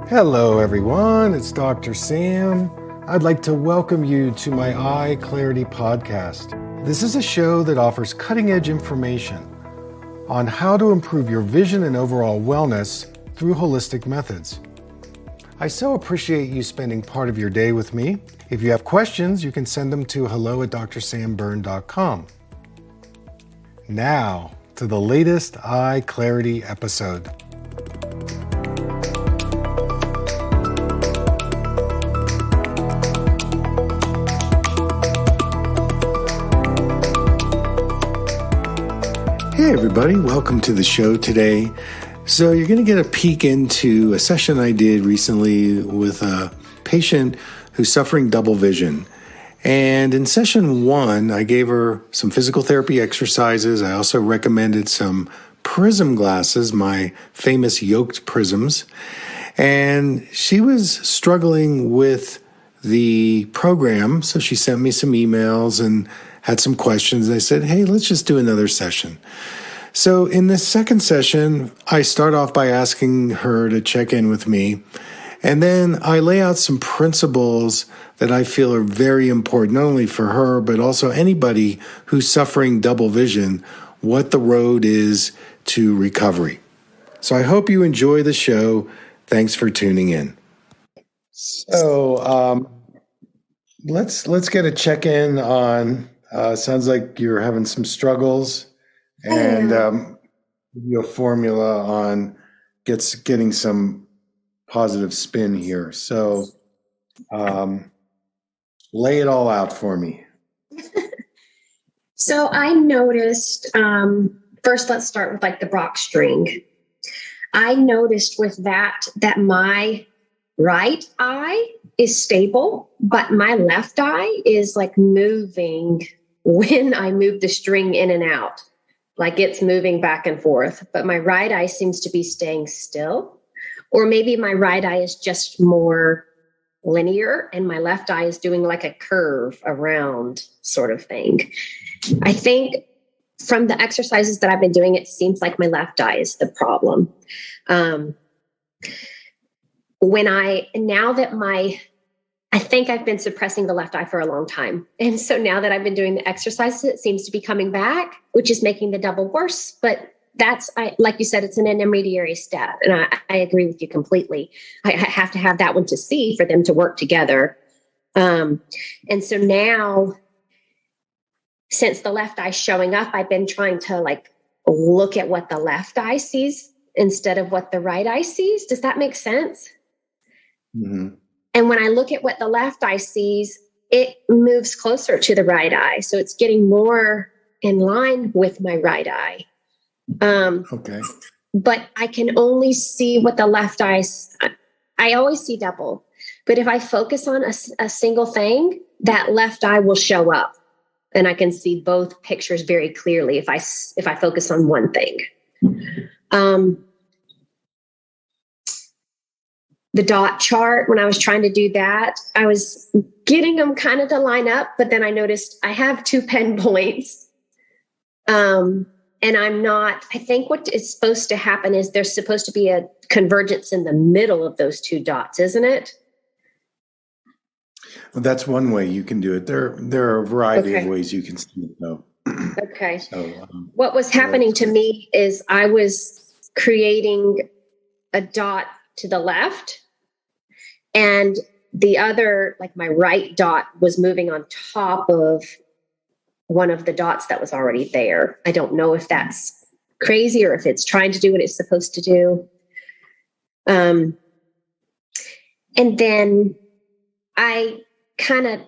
Hello everyone, it's Dr. Sam. I'd like to welcome you to my EyeClarity podcast. This is a show that offers cutting-edge information on how to improve your vision and overall wellness through holistic methods. I so appreciate you spending part of your day with me. If you have questions, you can send them to hello@drsamberne.com. Now, to the latest EyeClarity episode. Hey everybody, welcome to the show today. So you're going to get a peek into a session I did recently with a patient who's suffering double vision. And in session 1, I gave her some physical therapy exercises. I also recommended some prism glasses, my famous yoked prisms. And she was struggling with the program, so she sent me some emails and had some questions. I said, hey, let's just do another session. So in this second session, I start off by asking her to check in with me. And then I lay out some principles that I feel are very important, not only for her, but also anybody who's suffering double vision, what the road is to recovery. So I hope you enjoy the show. Thanks for tuning in. So let's get a check-in on, sounds like you're having some struggles, and your formula on getting some positive spin here. So lay it all out for me. So I noticed, first let's start with like the Brock string. I noticed with that my right eye is stable, but my left eye is like moving when I move the string in and out. Like it's moving back and forth, but my right eye seems to be staying still. Or maybe my right eye is just more linear and my left eye is doing like a curve around sort of thing. I think from the exercises that I've been doing, it seems like my left eye is the problem. I think I've been suppressing the left eye for a long time. And so now that I've been doing the exercises, it seems to be coming back, which is making the double worse. But like you said, it's an intermediary step. And I agree with you completely. I have to have that one to see for them to work together. And so now, since the left eye showing up, I've been trying to like look at what the left eye sees instead of what the right eye sees. Does that make sense? Mm-hmm. And when I look at what the left eye sees, it moves closer to the right eye. So it's getting more in line with my right eye. Okay. But I can only see what the left eye, I always see double. But if I focus on a single thing, that left eye will show up. And I can see both pictures very clearly if I focus on one thing. The dot chart, when I was trying to do that, I was getting them kind of to line up, but then I noticed I have 2 pen points. And I think what is supposed to happen is there's supposed to be a convergence in the middle of those 2 dots, isn't it? Well, that's one way you can do it. There are a variety of ways you can see it, though. Okay. So, what was happening to me is I was creating a dot to the left, and the other, like my right dot, was moving on top of one of the dots that was already there. I don't know if that's crazy or if it's trying to do what it's supposed to do. And then I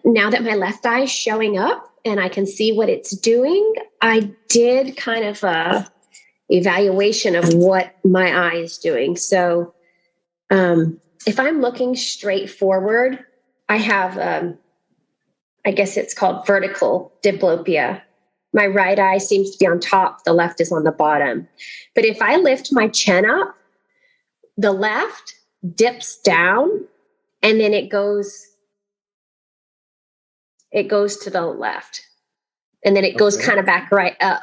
now that my left eye is showing up and I can see what it's doing, I did kind of a evaluation of what my eye is doing. So if I'm looking straight forward, I have, I guess it's called vertical diplopia. My right eye seems to be on top. The left is on the bottom. But if I lift my chin up, the left dips down and then it goes to the left. And then it goes kind of back right up.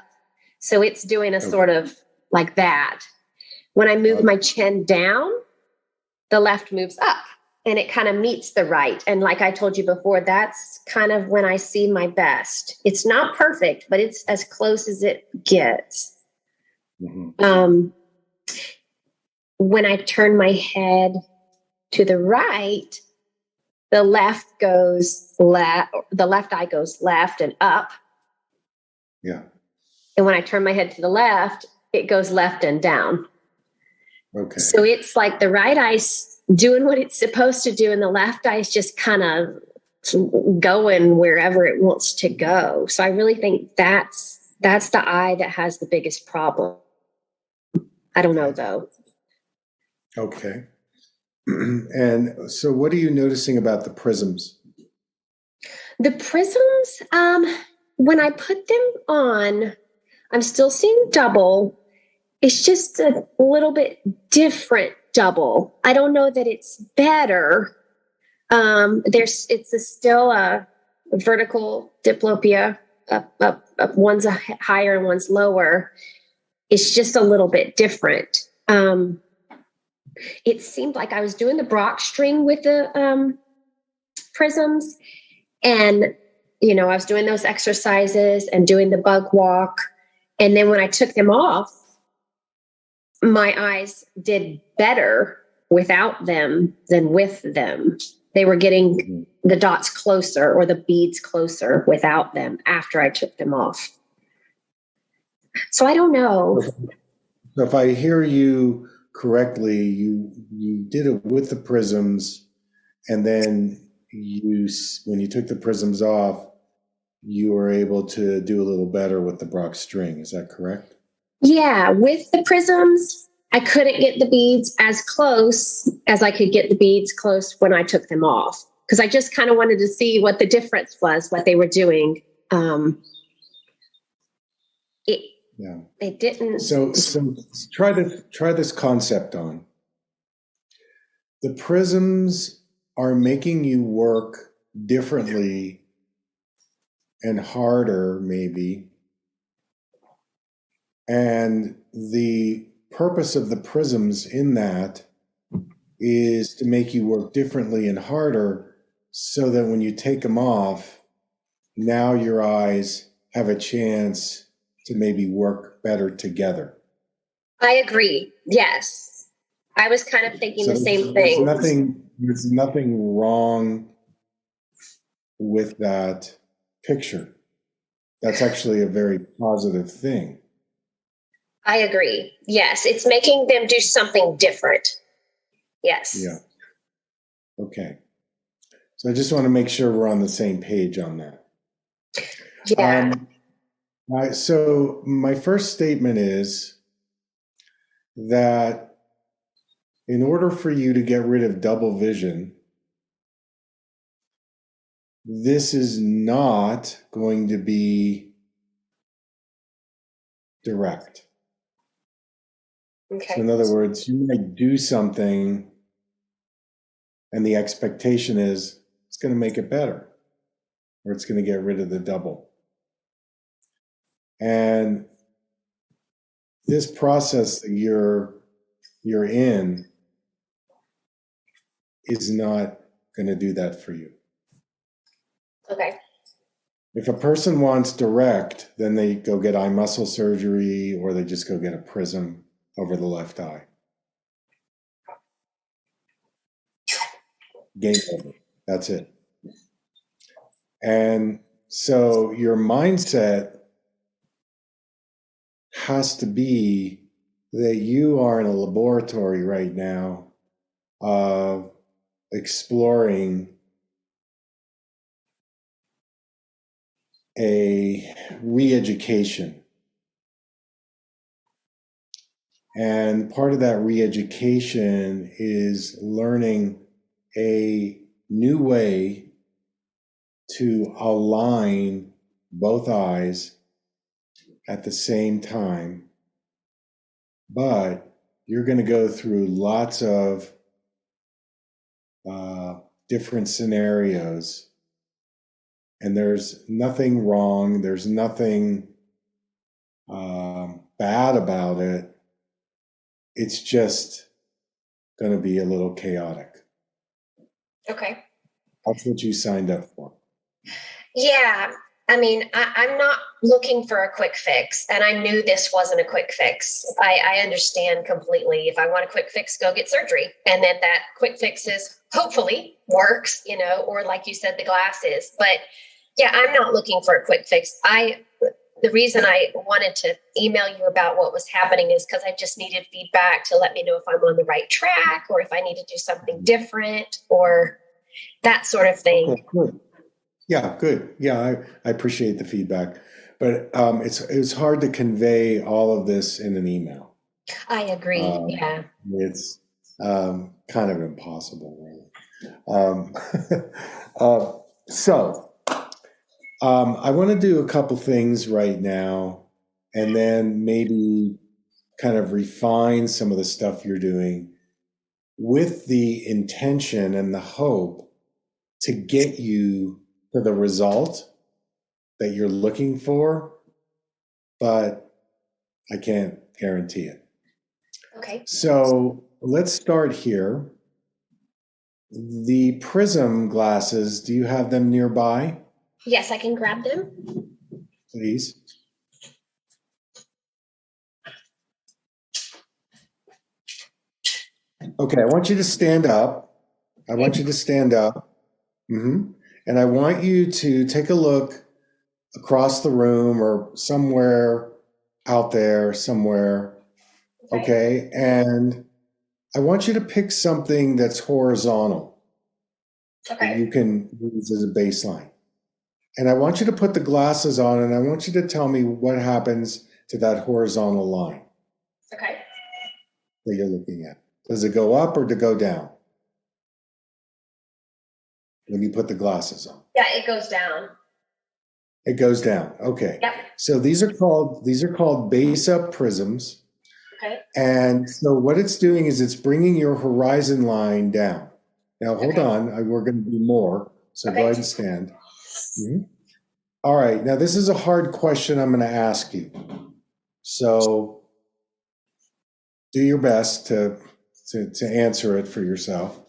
So it's doing a sort of like that. When I move my chin down, the left moves up and it kind of meets the right. And like I told you before, that's kind of when I see my best. It's not perfect, but it's as close as it gets. Mm-hmm. When I turn my head to the right, the left eye goes left and up. Yeah. And when I turn my head to the left, it goes left and down. Okay. So it's like the right eye's doing what it's supposed to do, and the left eye's just kind of going wherever it wants to go. So I really think that's the eye that has the biggest problem. I don't know, though. Okay. And so what are you noticing about the prisms? The prisms, when I put them on, I'm still seeing double. It's just a little bit different double. I don't know that it's better. It's still a vertical diplopia. Up, one's higher and one's lower. It's just a little bit different. It seemed like I was doing the Brock string with the prisms, and I was doing those exercises and doing the bug walk. And then when I took them off, my eyes did better without them than with them. They were getting the dots closer or the beads closer without them after I took them off. So I don't know. So if I hear you correctly, you did it with the prisms, and then when you took the prisms off, you were able to do a little better with the Brock string. Is that correct? Yeah, with the prisms, I couldn't get the beads as close as I could get the beads close when I took them off, because I just kind of wanted to see what the difference was, what they were doing. It didn't. So try this concept on. The prisms are making you work differently and harder, maybe. And the purpose of the prisms in that is to make you work differently and harder, so that when you take them off, now your eyes have a chance to maybe work better together. I agree. Yes. I was kind of thinking the same thing. There's nothing wrong with that picture. That's actually a very positive thing. I agree. Yes. It's making them do something different. Yes. Yeah. Okay. So I just want to make sure we're on the same page on that. Yeah. So my first statement is that in order for you to get rid of double vision, this is not going to be direct. Okay. So in other words, you might do something and the expectation is it's going to make it better, or it's going to get rid of the double. And this process that you're in is not going to do that for you. Okay. If a person wants direct, then they go get eye muscle surgery, or they just go get a prism over the left eye. Game over. That's it. And so your mindset has to be that you are in a laboratory right now of exploring a re-education. And part of that re-education is learning a new way to align both eyes at the same time. But you're going to go through lots of different scenarios. And there's nothing wrong. There's nothing bad about it. It's just going to be a little chaotic. Okay. That's what you signed up for. Yeah. I mean, I'm not looking for a quick fix, and I knew this wasn't a quick fix. I understand completely. If I want a quick fix, go get surgery. And then that quick fix is hopefully works, or like you said, the glasses. But yeah, I'm not looking for a quick fix. The reason I wanted to email you about what was happening is because I just needed feedback to let me know if I'm on the right track or if I need to do something different or that sort of thing. Okay, good. Yeah, good. Yeah, I appreciate the feedback, but it's hard to convey all of this in an email. I agree. Yeah, it's kind of impossible, really. So I want to do a couple things right now, and then maybe kind of refine some of the stuff you're doing with the intention and the hope to get you to the result that you're looking for, but I can't guarantee it. Okay. So let's start here. The prism glasses, do you have them nearby? Yes, I can grab them. Please. Okay, I want you to stand up. And I want you to take a look across the room or somewhere out there, somewhere. Okay. And I want you to pick something that's horizontal that you can use as a baseline. And I want you to put the glasses on, and I want you to tell me what happens to that horizontal line. Okay. That you're looking at. Does it go up or to go down when you put the glasses on? Yeah, it goes down. It goes down. Okay. Yep. So these are called base up prisms. Okay. And so what it's doing is it's bringing your horizon line down. Now hold on, we're going to do more. So go ahead and stand. Mm-hmm. All right. Now this is a hard question I'm going to ask you. So do your best to answer it for yourself.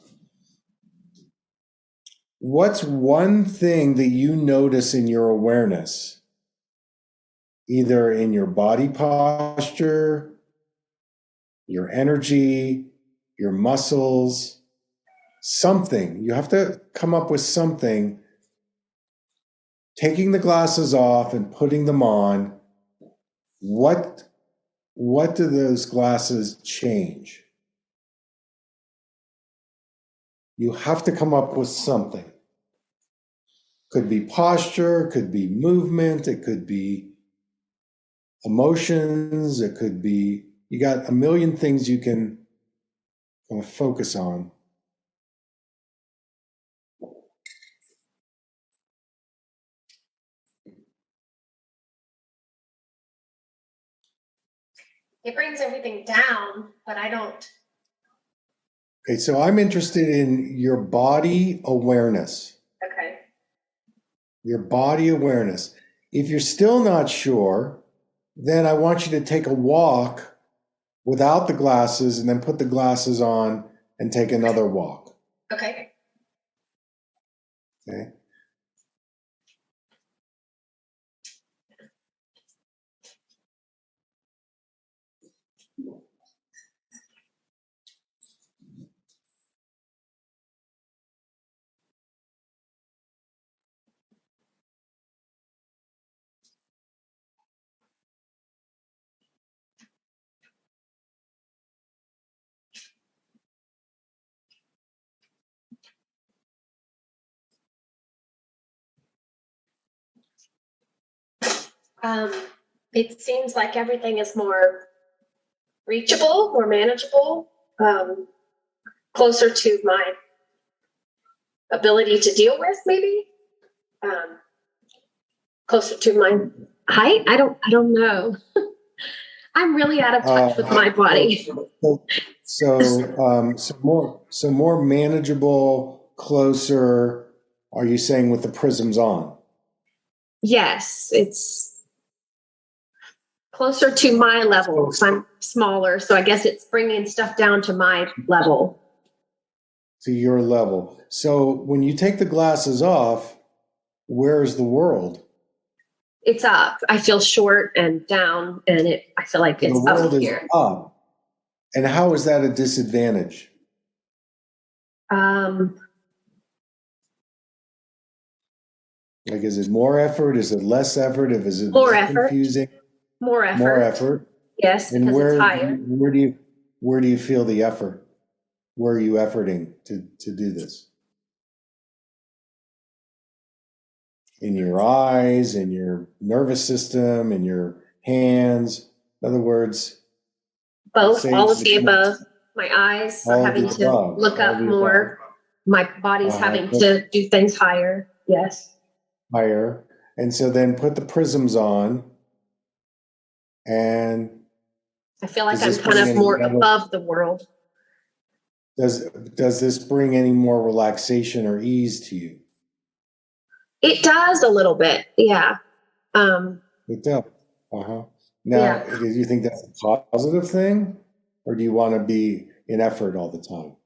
What's one thing that you notice in your awareness, either in your body posture, your energy, your muscles, something? You have to come up with something. Taking the glasses off and putting them on, what do those glasses change? You have to come up with something. Could be posture, could be movement, it could be emotions, it could be, you got a million things you can focus on. It brings everything down, but I don't. Okay, so I'm interested in your body awareness. Okay. Your body awareness. If you're still not sure, then I want you to take a walk without the glasses and then put the glasses on and take another walk. Okay. Okay. It seems like everything is more reachable, more manageable, closer to my ability to deal with, maybe. Closer to my height. I don't know. I'm really out of touch with my body. So more manageable, closer. Are you saying with the prisms on? Yes, it's Closer to my level. So I'm smaller. So I guess it's bringing stuff down to my level. To your level. So when you take the glasses off, where is the world? It's up. I feel short and down, and I feel like it's up here. Is up. And how is that a disadvantage? Like, is it more effort? Is it less effort? Is it more effort? Confusing? More effort. More effort. Yes, and because it's higher. Where do you feel the effort? Where are you efforting to do this? In your eyes, in your nervous system, in your hands. In other words, both, all of the above. My eyes are having to look up more. My body's having to do things higher. Yes. Higher. And so then put the prisms on, and I feel like I'm kind of more above the world. Does this bring any more relaxation or ease to you? It does a little bit, yeah. It does. Now, do you think that's a positive thing, or do you want to be in effort all the time?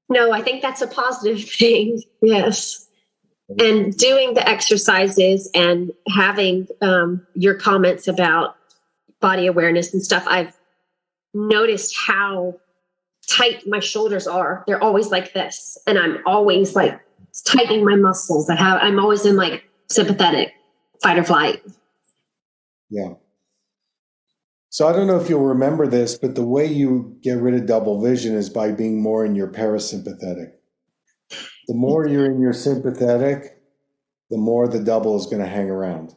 No, I think that's a positive thing. Yes. And doing the exercises and having your comments about body awareness and stuff, I've noticed how tight my shoulders are. They're always like this. And I'm always like tightening my muscles. I'm always in like sympathetic fight or flight. Yeah. So I don't know if you'll remember this, but the way you get rid of double vision is by being more in your parasympathetic. The more you're in your sympathetic, the more the double is going to hang around.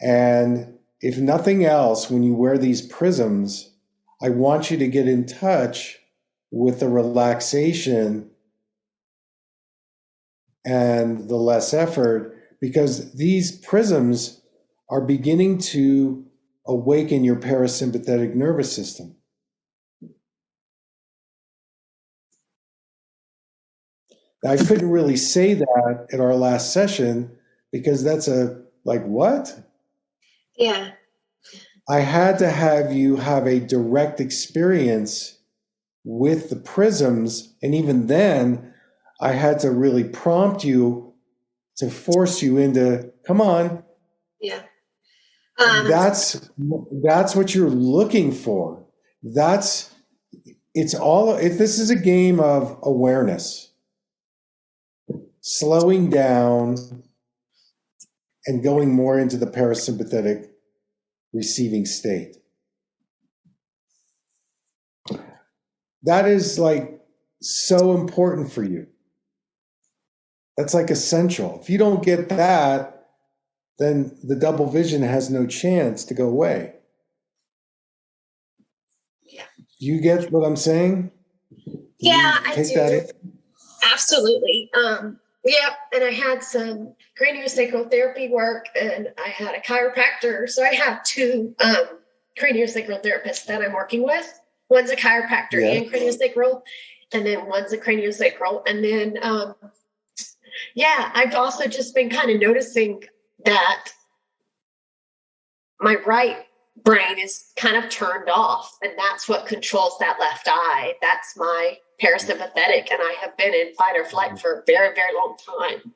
And if nothing else, when you wear these prisms, I want you to get in touch with the relaxation and the less effort, because these prisms are beginning to awaken your parasympathetic nervous system. Now, I couldn't really say that at our last session because that's what? Yeah. I had to have you have a direct experience with the prisms. And even then, I had to really prompt you to force you into, come on. Yeah. That's what you're looking for. This is a game of awareness, slowing down and going more into the parasympathetic receiving state. That is like so important for you. That's like essential. If you don't get that, then the double vision has no chance to go away. Yeah. You get what I'm saying? Yeah, I do. Absolutely. Yeah, and I had some craniosacral therapy work, and I had a chiropractor. So I have two craniosacral therapists that I'm working with. One's a chiropractor and craniosacral, and then one's a craniosacral. And then, I've also just been kind of noticing that my right brain is kind of turned off, and that's what controls that left eye. That's my parasympathetic, and I have been in fight or flight for a very, very long time.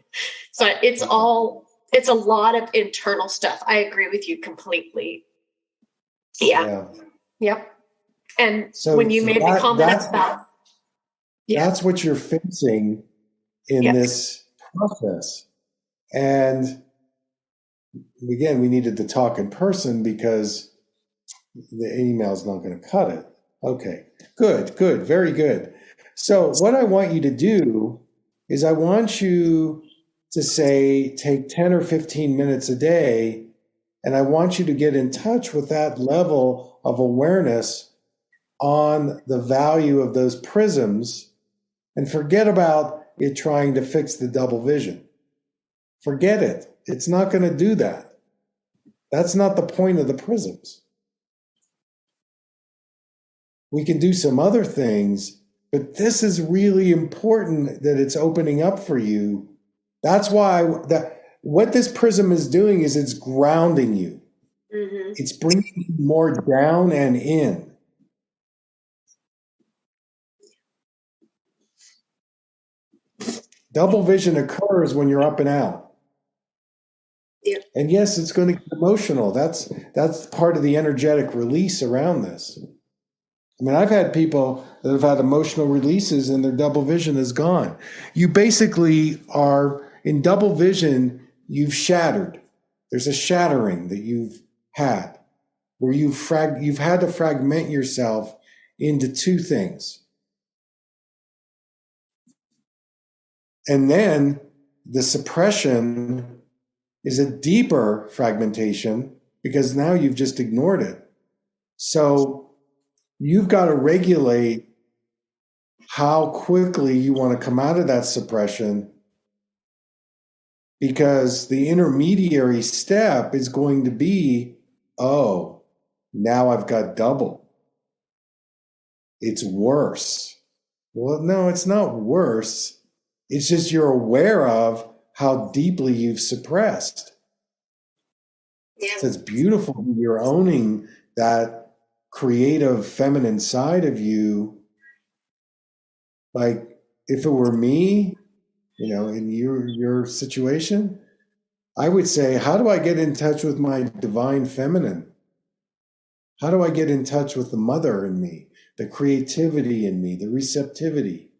So it's a lot of internal stuff. I agree with you completely. Yeah. Yep. And so when you made the comment about that's what you're facing in this process. And again, we needed to talk in person because the email is not going to cut it. Okay, good, very good. So what I want you to do is I want you to take 10 or 15 minutes a day, and I want you to get in touch with that level of awareness on the value of those prisms, and forget about it trying to fix the double vision. Forget it. It's not going to do that. That's not the point of the prisms. We can do some other things, but this is really important that it's opening up for you. That's why what this prism is doing is it's grounding you. Mm-hmm. It's bringing you more down and in. Double vision occurs when you're up and out. Yeah. And yes, it's going to get emotional. That's part of the energetic release around this. I mean, I've had people that have had emotional releases and their double vision is gone. You basically are in double vision, you've shattered. There's a shattering that you've had where you've had to fragment yourself into two things. And then the suppression is a deeper fragmentation because now you've just ignored it. So you've got to regulate how quickly you want to come out of that suppression, because the intermediary step is going to be, oh, now I've got double. It's worse. Well, no, it's not worse. It's just you're aware of how deeply you've suppressed. Yeah. So it's beautiful. You're owning that creative feminine side of you. Like, if it were me, in your situation, I would say, how do I get in touch with my divine feminine? How do I get in touch with the mother in me, the creativity in me, the receptivity?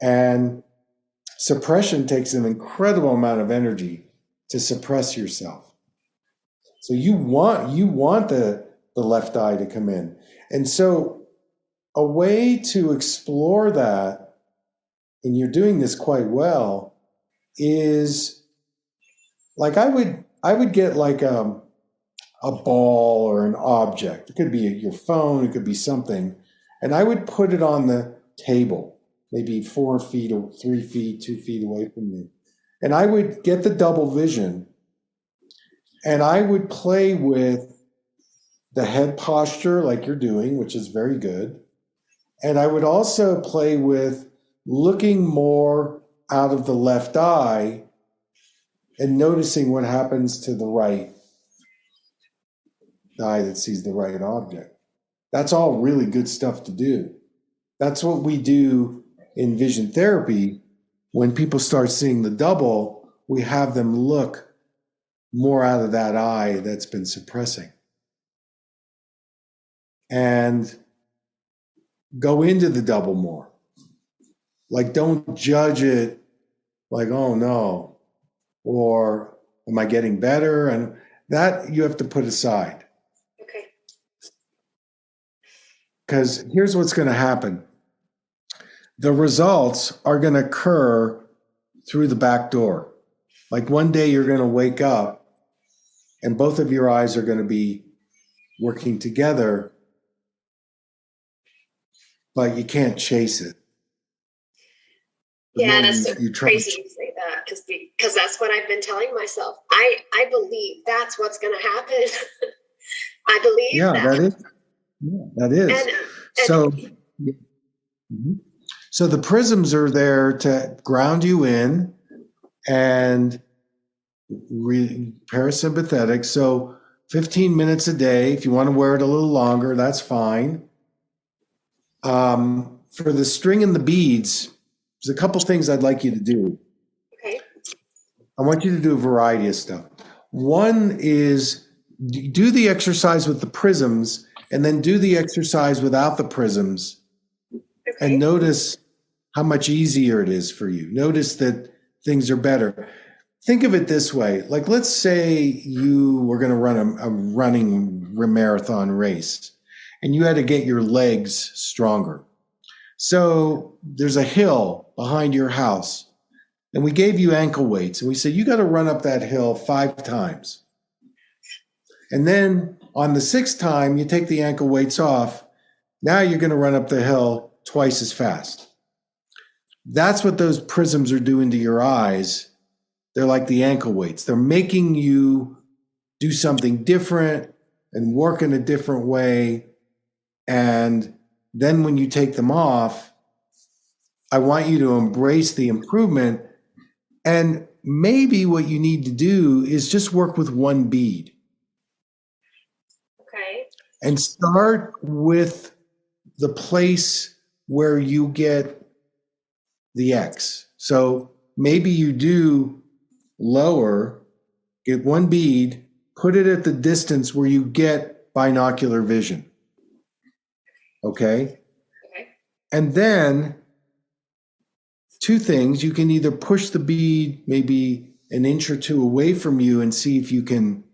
And suppression takes an incredible amount of energy to suppress yourself. So you want the left eye to come in. And so a way to explore that, and you're doing this quite well, is like I would get like a ball or an object. It could be your phone, it could be something, and I would put it on the table, maybe 4 feet or 3 feet, 2 feet away from me. And I would get the double vision and I would play with the head posture like you're doing, which is very good. And I would also play with looking more out of the left eye and noticing what happens to the right eye that sees the right object. That's all really good stuff to do. That's what we do in vision therapy. When people start seeing the double, we have them look more out of that eye that's been suppressing. And go into the double more. Like, don't judge it like, oh no, or am I getting better? And that you have to put aside. Okay. Because here's what's going to happen. The results are going to occur through the back door. Like, one day you're going to wake up and both of your eyes are going to be working together, but you can't chase it. Yeah, that's so crazy you say that, because that's what I've been telling myself. I believe that's what's going to happen. I believe that. That is. Yeah, that is. So the prisms are there to ground you in and parasympathetic. So 15 minutes a day. If you want to wear it a little longer, that's fine. For the string and the beads, there's a couple things I'd like you to do. Okay. I want you to do a variety of stuff. One is do the exercise with the prisms and then do the exercise without the prisms. Okay. And notice how much easier it is for you. Notice that things are better. Think of it this way. Like, let's say you were going to run a running marathon race and you had to get your legs stronger. So there's a hill behind your house and we gave you ankle weights and we said, you got to run up that hill 5 times. And then on the 6th time, you take the ankle weights off. Now you're going to run up the hill twice as fast. That's what those prisms are doing to your eyes. They're like the ankle weights. They're making you do something different and work in a different way. And then when you take them off, I want you to embrace the improvement. And maybe what you need to do is just work with one bead. Okay. And start with the place where you get the X. So maybe you do lower, get one bead, put it at the distance where you get binocular vision. Okay? And then two things, you can either push the bead maybe an inch or two away from you and see if you can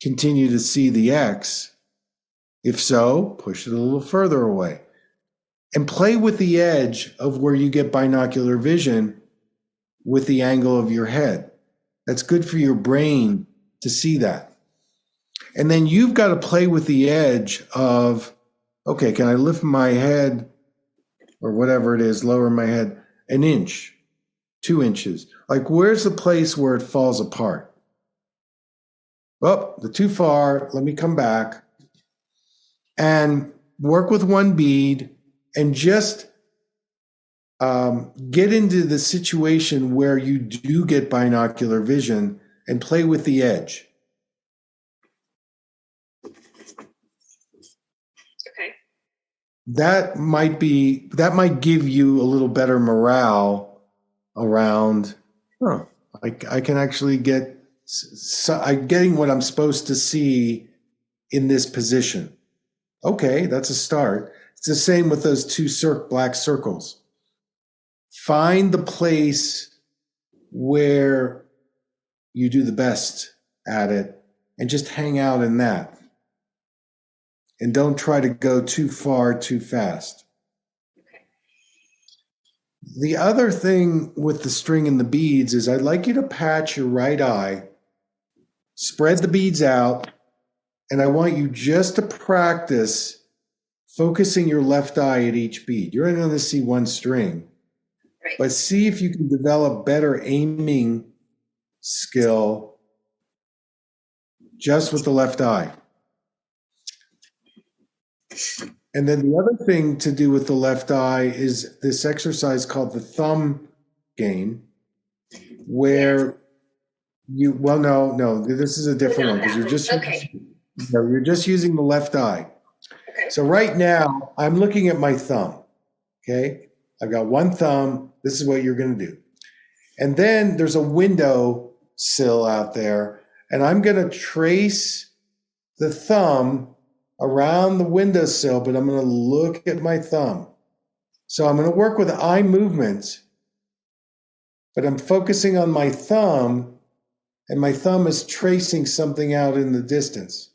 continue to see the X. If so, push it a little further away. And play with the edge of where you get binocular vision with the angle of your head. That's good for your brain to see that. And then you've got to play with the edge of, okay, can I lift my head or whatever it is, lower my head an inch, 2 inches? Like, where's the place where it falls apart? Oh, they're too far. Let me come back and work with one bead and just get into the situation where you do get binocular vision and play with the edge. Okay. That might give you a little better morale around, I can actually I'm getting what I'm supposed to see in this position. Okay, that's a start. It's the same with those two black circles. Find the place where you do the best at it and just hang out in that. And don't try to go too far, too fast. Okay. The other thing with the string and the beads is I'd like you to patch your right eye, spread the beads out, and I want you just to practice focusing your left eye at each bead. You're only going to see one string, right, but see if you can develop better aiming skill just with the left eye. And then the other thing to do with the left eye is this exercise called the thumb game, where this is a different one because you're just using the left eye. Okay. So right now I'm looking at my thumb. Okay, I've got one thumb. This is what you're going to do, and then there's a window sill out there, and I'm going to trace the thumb around the windowsill, but I'm going to look at my thumb. So I'm going to work with eye movement, but I'm focusing on my thumb, and my thumb is tracing something out in the distance.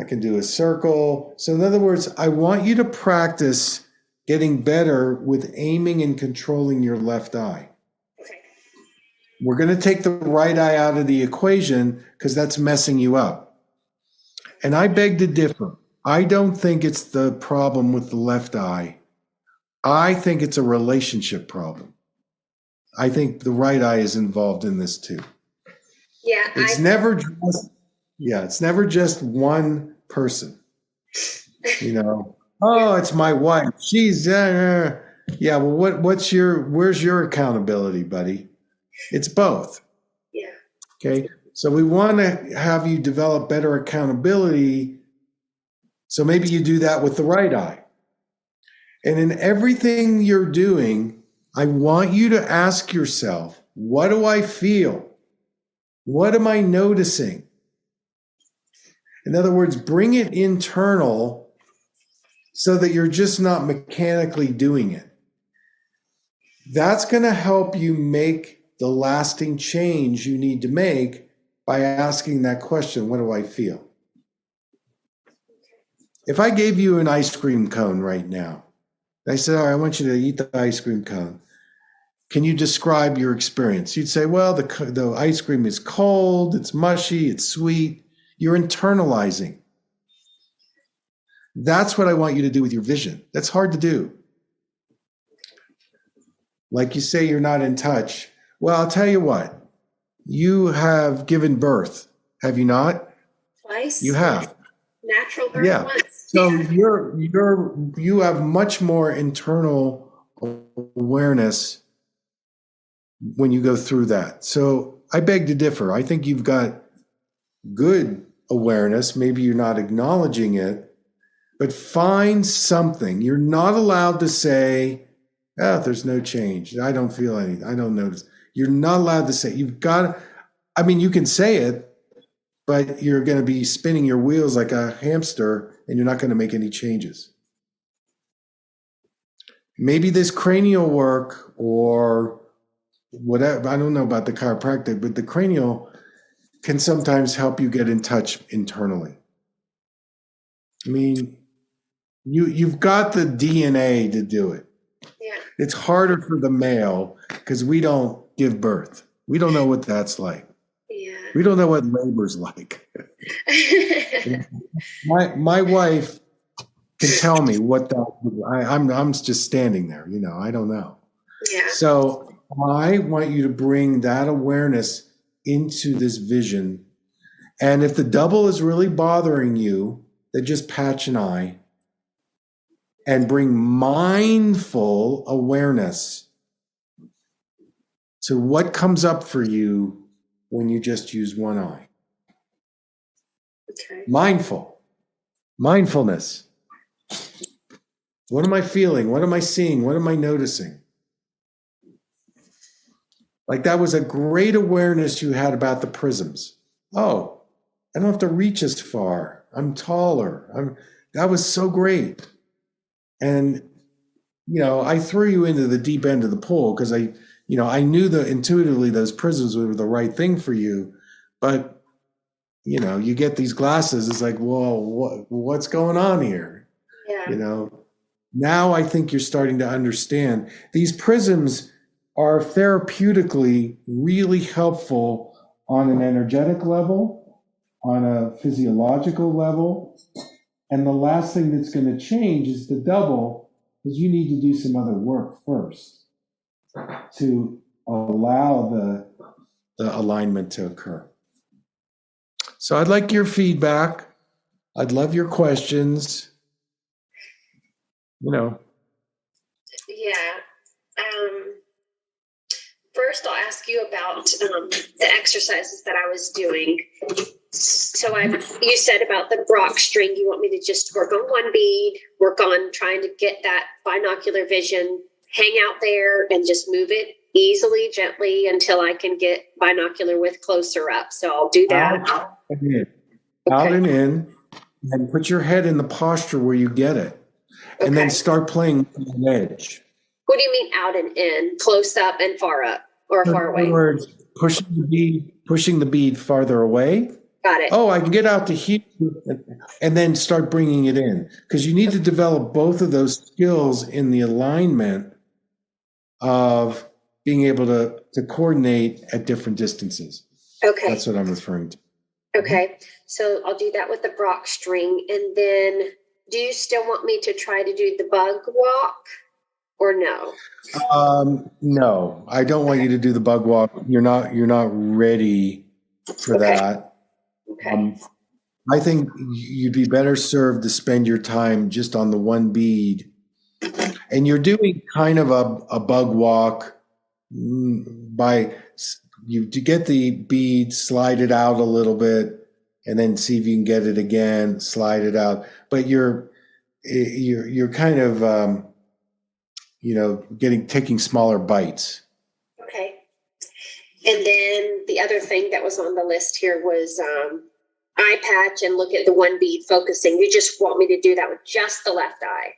I can do a circle. So in other words, I want you to practice getting better with aiming and controlling your left eye. Okay. We're going to take the right eye out of the equation because that's messing you up. And I beg to differ. I don't think it's the problem with the left eye. I think it's a relationship problem. I think the right eye is involved in this too. Yeah. It's never just one person. It's my wife. She's yeah. Well, where's your accountability, buddy? It's both. Yeah. Okay. So we want to have you develop better accountability. So maybe you do that with the right eye. And in everything you're doing, I want you to ask yourself, what do I feel? What am I noticing? In other words, bring it internal so that you're just not mechanically doing it. That's going to help you make the lasting change you need to make by asking that question, what do I feel? If I gave you an ice cream cone right now, I said, all right, I want you to eat the ice cream cone. Can you describe your experience? You'd say, well, the ice cream is cold, it's mushy, it's sweet. You're internalizing. That's what I want you to do with your vision. That's hard to do. Like you say, you're not in touch. Well, I'll tell you what. You have given birth, have you not? Twice. You have. Natural birth once. So you have much more internal awareness when you go through that. So I beg to differ. I think you've got good awareness. Maybe you're not acknowledging it, but find something. You're not allowed to say, oh, there's no change. I don't feel anything. I don't notice. You're not allowed to say. You've got to, I mean, you can say it, but you're going to be spinning your wheels like a hamster and you're not going to make any changes. Maybe this cranial work or whatever, I don't know about the chiropractic, but the cranial can sometimes help you get in touch internally. I mean, you've got the DNA to do it. Yeah. It's harder for the male because we don't give birth. We don't know what that's like. Yeah. We don't know what labor's like. My wife can tell me what that. I'm just standing there. I don't know. Yeah. So I want you to bring that awareness into this vision. And if the double is really bothering you, then just patch an eye and bring mindful awareness to what comes up for you when you just use one eye. Okay. Mindfulness. What am I feeling? What am I seeing? What am I noticing? Like that was a great awareness you had about the prisms. Oh, I don't have to reach as far. I'm taller. That was so great. And, I threw you into the deep end of the pool because I knew that intuitively those prisms were the right thing for you. But, you get these glasses. It's like, whoa, what's going on here? Yeah. Now I think you're starting to understand. These prisms are therapeutically really helpful on an energetic level, on a physiological level. And the last thing that's going to change is the double, because you need to do some other work first to allow the alignment to occur. So I'd like your feedback. I'd love your questions. Yeah. First, I'll ask you about the exercises that I was doing. So you said about the Brock string, you want me to just work on one bead, work on trying to get that binocular vision, hang out there and just move it easily, gently until I can get binocular width closer up. So I'll do that. Out and in, and put your head in the posture where you get it. And then start playing with the edge. What do you mean out and in? Close up and far up or far away? In other words, pushing the bead farther away. Got it. Oh, I can get out to here and then start bringing it in. Because you need to develop both of those skills in the alignment of being able to coordinate at different distances. Okay. That's what I'm referring to. Okay. So I'll do that with the Brock string. And then do you still want me to try to do the bug walk or no? No, I don't want you to do the bug walk. You're not ready for that. Okay. I think you'd be better served to spend your time just on the one bead. And you're doing kind of a bug walk by you to get the bead, slide it out a little bit, and then see if you can get it again, slide it out. But you're kind of taking smaller bites. Okay. And then the other thing that was on the list here was eye patch and look at the one bead focusing. You just want me to do that with just the left eye?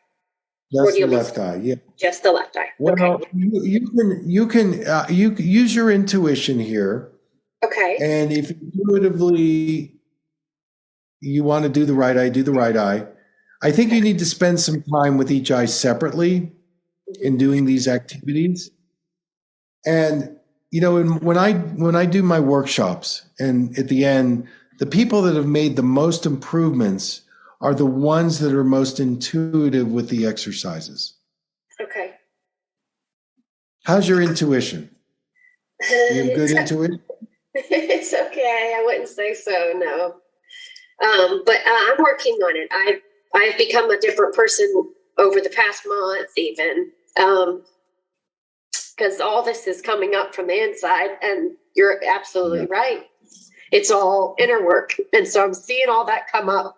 Just the left eye, yeah. Just the left eye. Well, okay. you can use your intuition here. Okay. And if intuitively you want to do the right eye, do the right eye. I think you need to spend some time with each eye separately in doing these activities. And when I do my workshops, and at the end, the people that have made the most improvements are the ones that are most intuitive with the exercises. Okay. How's your intuition? You have good intuition? It's okay. I wouldn't say so, no. But I'm working on it. I've become a different person over the past month even. because all this is coming up from the inside, and you're absolutely right. It's all inner work. And so I'm seeing all that come up.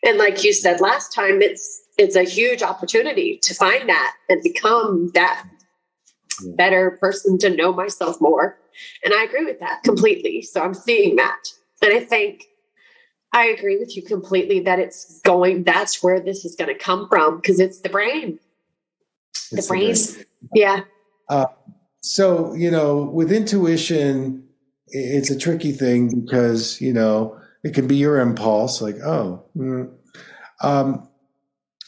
And like you said last time, it's a huge opportunity to find that and become that better person, to know myself more. And I agree with that completely. So I'm seeing that. And I think I agree with you completely that that's where this is going to come from, because it's the brain. The brain. Yeah. So, with intuition, it's a tricky thing because, it can be your impulse, like,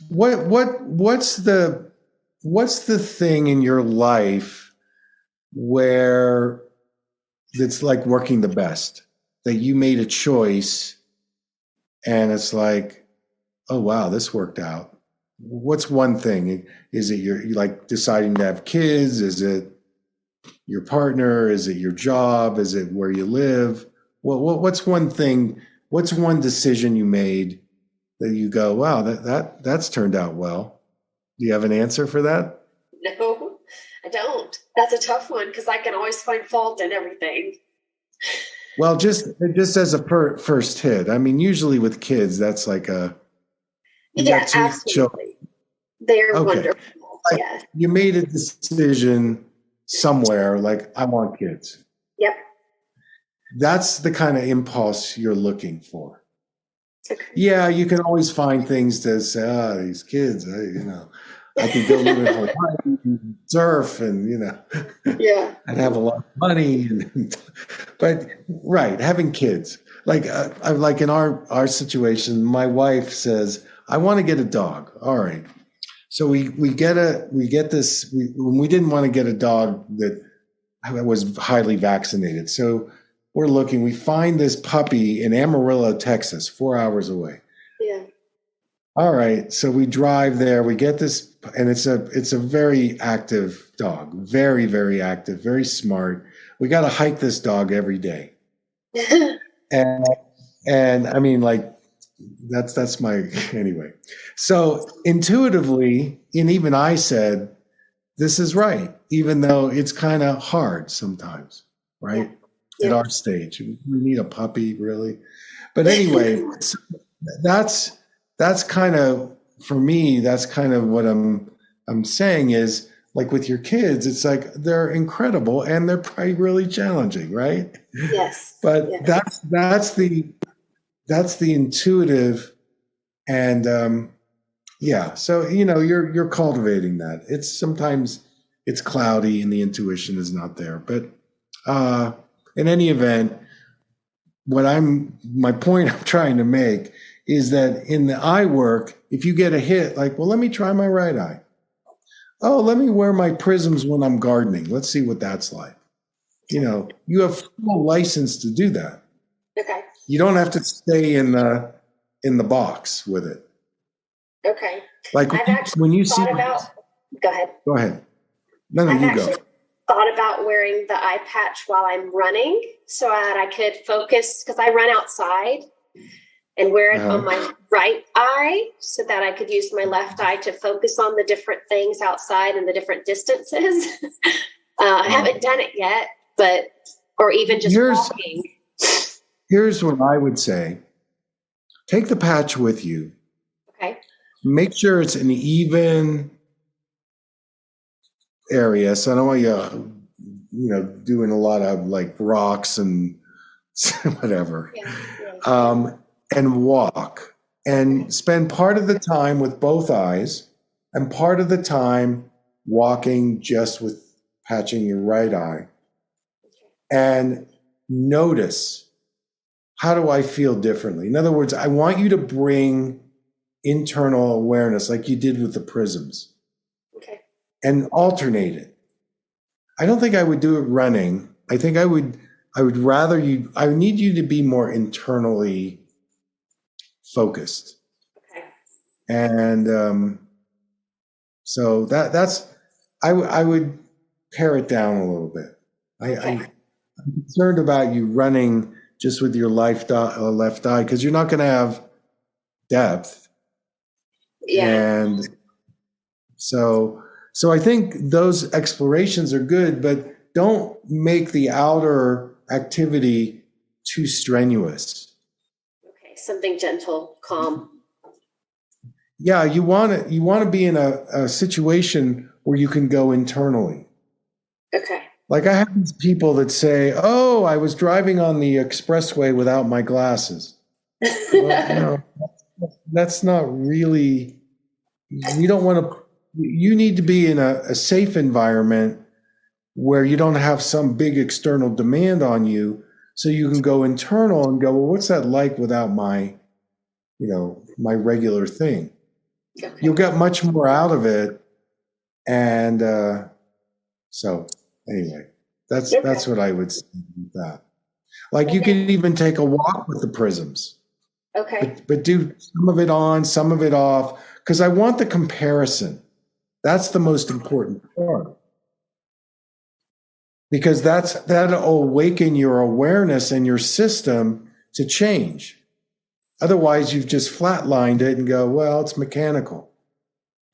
what's the thing in your life where it's like working the best, that you made a choice and it's like, oh, wow, this worked out? What's one thing? Is it you like deciding to have kids? Is it your partner? Is it your job? Is it where you live? What's one thing? What's one decision you made that you go, wow, that's turned out well? Do you have an answer for that? No, I don't. That's a tough one because I can always find fault in everything. Well, just as a first hit. I mean, usually with kids, that's like absolutely. They're wonderful. Like, yeah. You made a decision somewhere, like, I want kids. Yep. That's the kind of impulse you're looking for. Okay. Yeah, you can always find things to say, these kids, I could go live in Hawaii and surf and, yeah, I'd have a lot of money. But right, having kids, like in our situation, my wife says, I want to get a dog. All right. So we didn't want to get a dog that was highly vaccinated. So we're looking, we find this puppy in Amarillo, Texas, 4 hours away. Yeah. All right. So we drive there, we get this, and it's a very active dog, very, very active, very smart. We got to hike this dog every day. and I mean, like, that's my, anyway. So intuitively, and even I said, this is right, even though it's kind of hard sometimes, right? Yeah. At our stage, we need a puppy, really. But anyway, so that's kind of, for me, that's kind of what I'm saying is, like with your kids, it's like they're incredible and they're probably really challenging, right? Yes. But that's the intuitive, and so you're cultivating that. It's sometimes it's cloudy and the intuition is not there, but in any event, my point I'm trying to make is that in the eye work, if you get a hit, like, well, let me try my right eye. Oh, let me wear my prisms when I'm gardening. Let's see what that's like. You have full license to do that. Okay. You don't have to stay in the box with it. Okay. Like when you see. Go ahead. Go ahead. No, you go. Thought about wearing the eye patch while I'm running so that I could focus, because I run outside, and wear it on my right eye so that I could use my left eye to focus on the different things outside and the different distances. I haven't done it yet, or even just walking. Here's what I would say. Take the patch with you. Okay. Make sure it's an even area. So I don't want you, doing a lot of like rocks and whatever. Yeah. And walk and spend part of the time with both eyes and part of the time walking just with patching your right eye. And notice, how do I feel differently? In other words, I want you to bring internal awareness like you did with the prisms. Okay. And alternate it. I don't think I would do it running. I think I would rather I need you to be more internally focused. Okay. And so that's I would pare it down a little bit. I'm concerned about you running just with your left eye, because you're not going to have depth. Yeah. And so So I think those explorations are good, but don't make the outer activity too strenuous. Okay, something gentle, calm. Yeah, you want to be in a situation where you can go internally. Okay. Like I have these people that say, "Oh, I was driving on the expressway without my glasses." Well, that's not really. You don't want to. You need to be in a safe environment where you don't have some big external demand on you, so you can go internal and go, "Well, what's that like without my, my regular thing?" Okay. You'll get much more out of it, and so anyway, that's what I would say with that. Like you can even take a walk with the prisms. Okay. But do some of it on, some of it off, because I want the comparison. That's the most important part. Because that'll awaken your awareness and your system to change. Otherwise, you've just flatlined it and go, well, it's mechanical.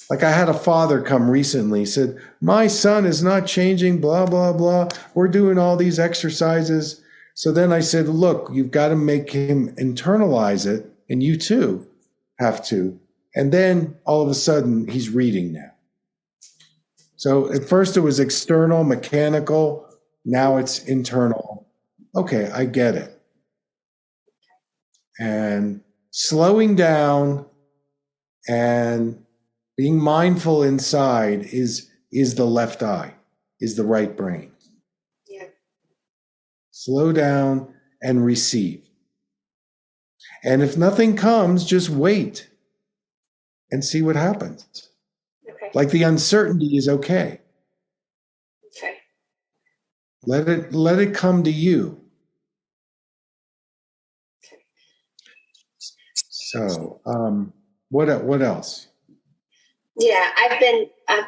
Like I had a father come recently, said, my son is not changing, blah, blah, blah. We're doing all these exercises. So then I said, look, you've got to make him internalize it, and you too have to. And then all of a sudden, he's reading now. So at first it was external, mechanical. Now it's internal. Okay, I get it. And slowing down and being mindful inside is the left eye, is the right brain. Yeah. Slow down and receive. And if nothing comes, just wait and see what happens. Okay. Like the uncertainty is okay. Okay. Let it come to you. Okay. So, what else? Yeah, I've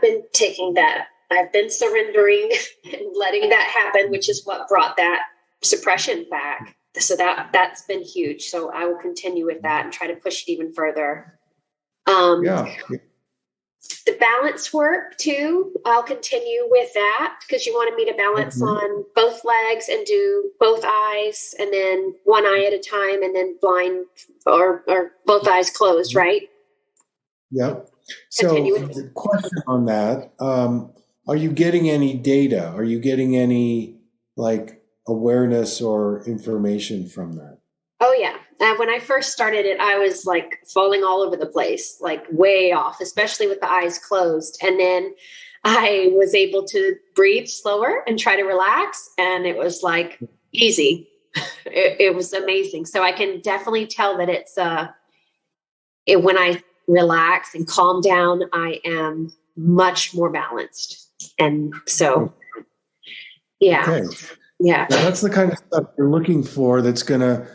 been taking that. I've been surrendering and letting that happen, which is what brought that suppression back. So that's been huge. So I will continue with that and try to push it even further. Yeah. The balance work too, I'll continue with that because you wanted me to balance on both legs and do both eyes and then one eye at a time and then blind or both eyes closed, right? Yep. So the question on that, are you getting any data? Are you getting any awareness or information from that? Oh, yeah. When I first started it, I was like falling all over the place, like way off, especially with the eyes closed. And then I was able to breathe slower and try to relax. And it was like easy. It was amazing. So I can definitely tell that it's when I relax and calm down, I am much more balanced. And so, yeah. Okay. Yeah. Now that's the kind of stuff you're looking for that's going to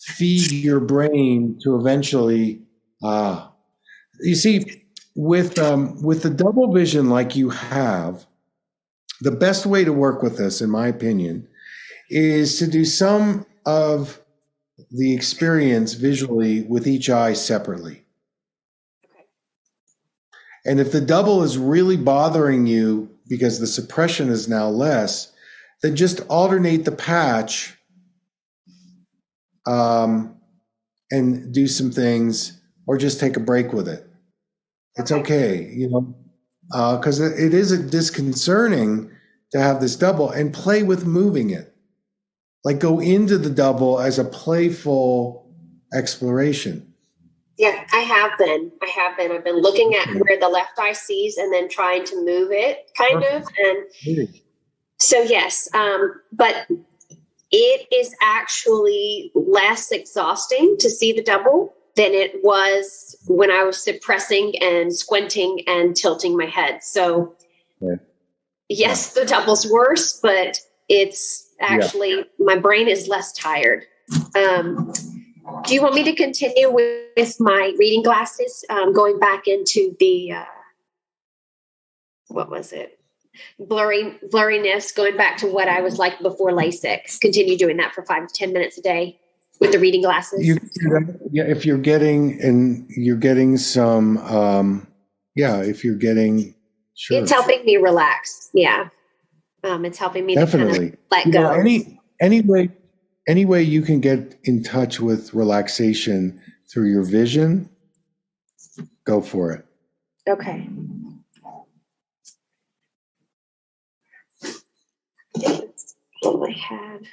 feed your brain to eventually, you see, with the double vision like you have, the best way to work with this, in my opinion, is to do some of the experience visually with each eye separately. Okay. And if the double is really bothering you because the suppression is now less, then just alternate the patch and do some things, or just take a break with it. It's okay, because it is disconcerting to have this double, and play with moving it. Like go into the double as a playful exploration. Yeah, I have been. I've been looking at where the left eye sees and then trying to move it kind of. And so, yes, but it is actually less exhausting to see the double than it was when I was suppressing and squinting and tilting my head. So yes, the double's worse, but it's actually, my brain is less tired. Do you want me to continue with my reading glasses? Going back into the, what was it? Blurriness, going back to what I was like before LASIK. Continue doing that for 5 to 10 minutes a day with the reading glasses. If you're getting some, if you're getting Sure. It's helping me relax. Yeah. It's helping me Definitely. to kind of let go. Any way you can get in touch with relaxation through your vision, go for it. Okay. That's all I had.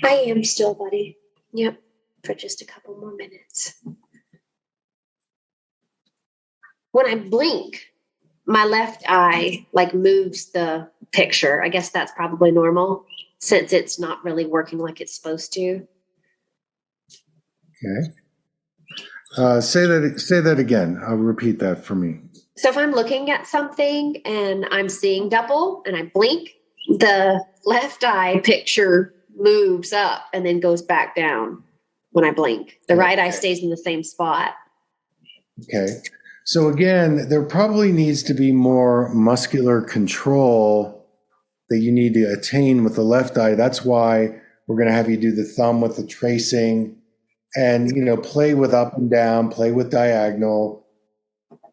I am still, buddy. Yep. For just a couple more minutes. When I blink, my left eye like moves the picture. I guess that's probably normal since it's not really working like it's supposed to. Okay. Say that again. I'll repeat that for me. So if I'm looking at something and I'm seeing double and I blink, the left eye picture moves up and then goes back down when I blink. The right eye stays in the same spot. Okay. So again, there probably needs to be more muscular control that you need to attain with the left eye. That's why we're going to have you do the thumb with the tracing and, play with up and down, play with diagonal.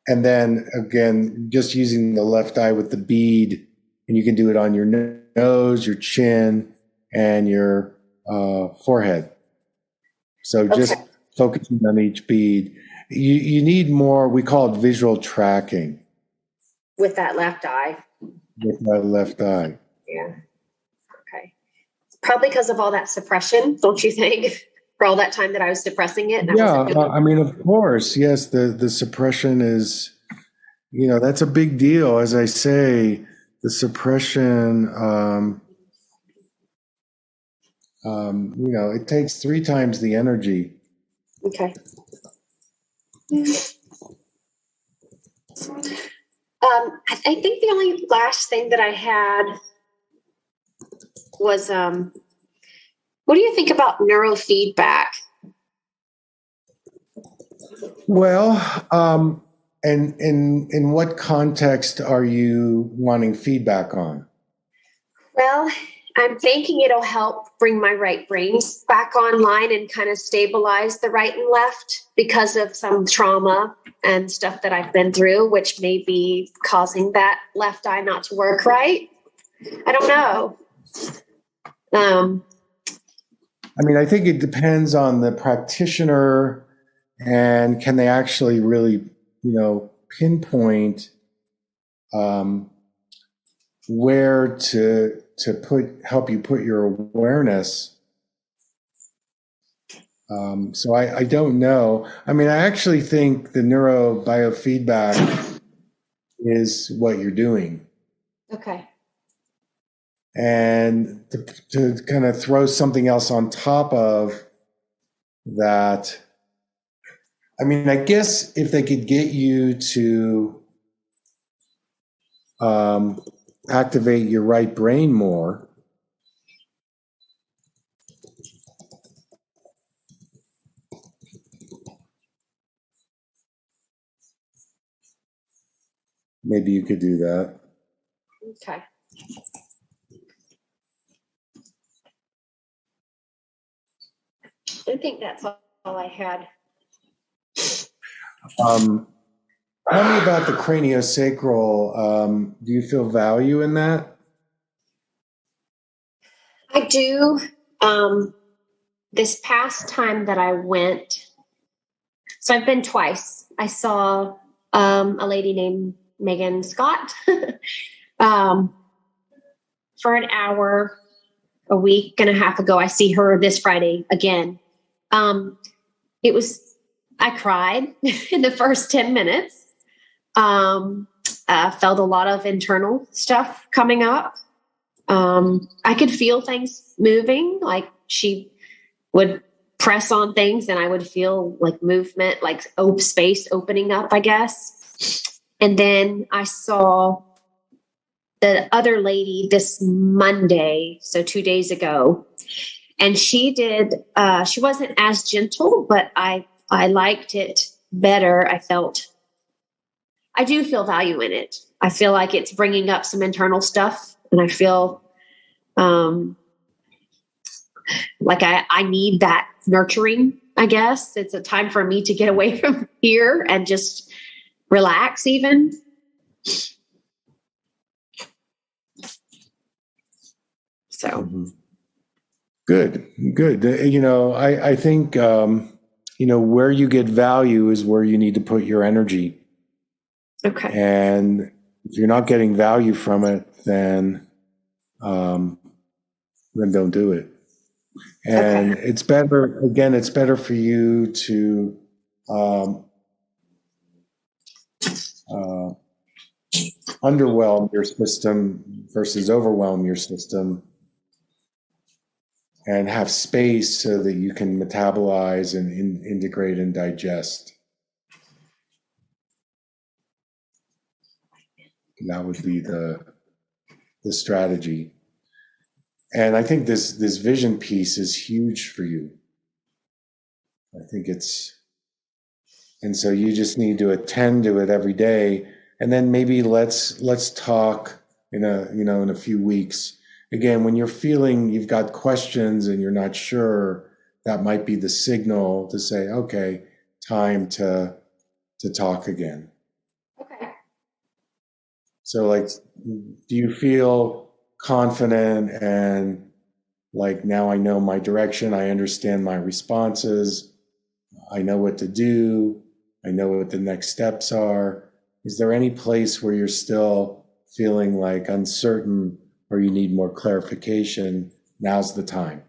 And then again, just using the left eye with the bead, and you can do it on your nose, your chin, and your forehead. So just focusing on each bead. You need more, we call it visual tracking. With that left eye. With that left eye. Yeah. Okay. Probably because of all that suppression, don't you think? For all that time that I was suppressing it. And of course. Yes, the suppression is, that's a big deal. As I say, the suppression, it takes 3 times the energy. Okay. I think the only last thing that I had was, what do you think about neurofeedback? Well, and in what context are you wanting feedback on? Well, I'm thinking it'll help bring my right brain back online and kind of stabilize the right and left because of some trauma and stuff that I've been through, which may be causing that left eye not to work right. I don't know. I think it depends on the practitioner and can they actually really, pinpoint where to help you put your awareness. So I don't know. I actually think the neurobiofeedback is what you're doing. Okay. And to kind of throw something else on top of that, I guess if they could get you to activate your right brain more, maybe you could do that. Okay. I think that's all I had. Tell me about the craniosacral. Do you feel value in that? I do. This past time that I went, so I've been twice. I saw a lady named Megan Scott for an hour a week and a half ago. I see her this Friday again. I cried in the first 10 minutes. I felt a lot of internal stuff coming up. I could feel things moving, like she would press on things and I would feel like movement, like space opening up, I guess. And then I saw the other lady this Monday, so 2 days ago, and she wasn't as gentle, but I liked it better. I do feel value in it. I feel like it's bringing up some internal stuff, and I feel like I need that nurturing I guess. It's a time for me to get away from here and just relax even. So. Mm-hmm. Good. I think, where you get value is where you need to put your energy. Okay. And if you're not getting value from it, then don't do it. And it's better for you to underwhelm your system versus overwhelm your system, and have space so that you can metabolize and integrate and digest. And that would be the strategy. And I think this vision piece is huge for you. I think and so you just need to attend to it every day. And then maybe let's talk in a few weeks. Again, when you're feeling you've got questions and you're not sure, that might be the signal to say, okay, time to talk again. Okay. So, like, do you feel confident and like, now I know my direction, I understand my responses, I know what to do, I know what the next steps are? Is there any place where you're still feeling like uncertain or you need more clarification? Now's the time.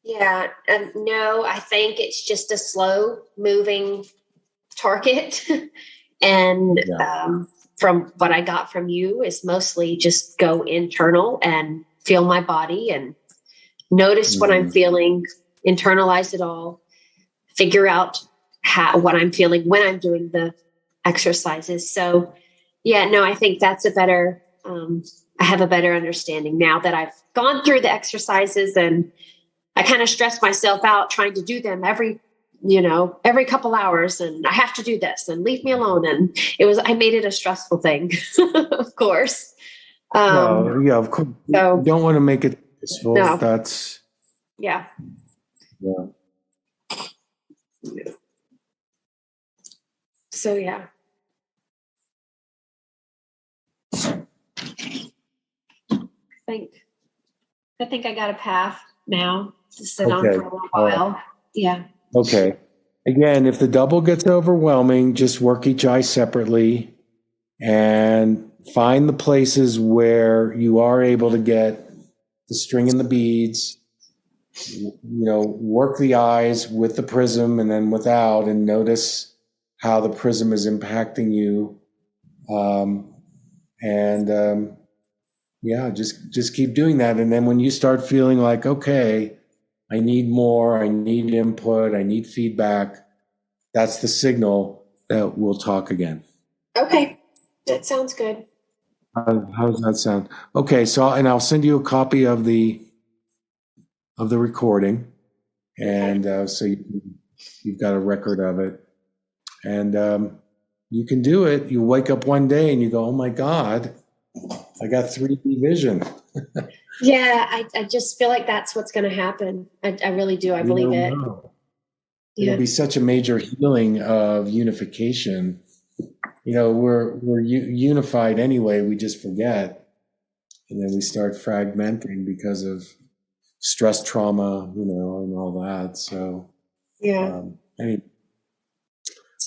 Yeah. No, I think it's just a slow moving target. And from what I got from you is mostly just go internal and feel my body and notice what I'm feeling, internalize it all, figure out what I'm feeling when I'm doing the exercises. So yeah, no, I think that's I have a better understanding now that I've gone through the exercises, and I kind of stress myself out trying to do them every couple hours, and I have to do this and leave me alone. And I made it a stressful thing, of course. Of course. So, you don't want to make it stressful. No. That's. Yeah. Yeah. So, yeah. I think I got a path now to sit on for a little while. Yeah. Okay. Again, if the double gets overwhelming, just work each eye separately and find the places where you are able to get the string and the beads. Work the eyes with the prism and then without, and notice how the prism is impacting you. Just keep doing that. And then when you start feeling like, okay, I need more, I need input, I need feedback, that's the signal that we'll talk again. Okay. That sounds good. How does that sound? Okay. So, I'll send you a copy of the recording. And so you've got a record of it. And you can do it. You wake up one day and you go, oh my God, I got 3D vision. Yeah, I just feel like that's what's going to happen. I really do. I believe it. It'll be such a major healing of unification. We're unified anyway. We just forget, and then we start fragmenting because of stress, trauma, and all that. So yeah. Anyway.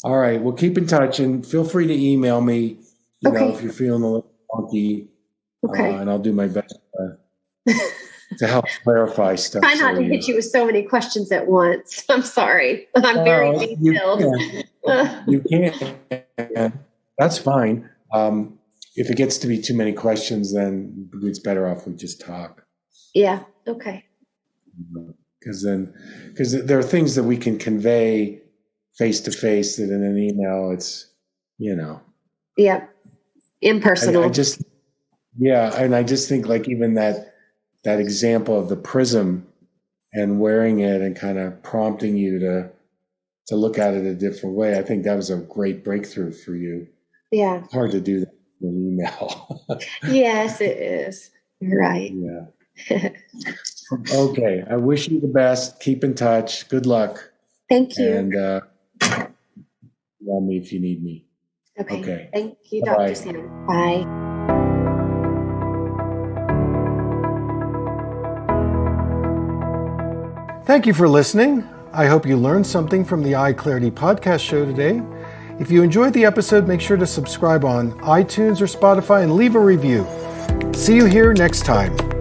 All right. Well, keep in touch and feel free to email me. If you're feeling a little funky. Okay. And I'll do my best to help clarify stuff. Try not to hit you with so many questions at once. I'm sorry. I'm very detailed. You can't. That's fine. If it gets to be too many questions, then it's better off we just talk. Yeah. Okay. Because there are things that we can convey face to face that in an email it's, Yeah. Impersonal. And I just think like even that example of the prism and wearing it and kind of prompting you to look at it a different way. I think that was a great breakthrough for you. Yeah. It's hard to do that in an email. Yes, it is. You're right. Yeah. Okay. I wish you the best. Keep in touch. Good luck. Thank you. And call me if you need me. Okay. Thank you, Bye-bye. Dr. Sam. Bye. Thank you for listening. I hope you learned something from the EyeClarity podcast show today. If you enjoyed the episode, make sure to subscribe on iTunes or Spotify and leave a review. See you here next time.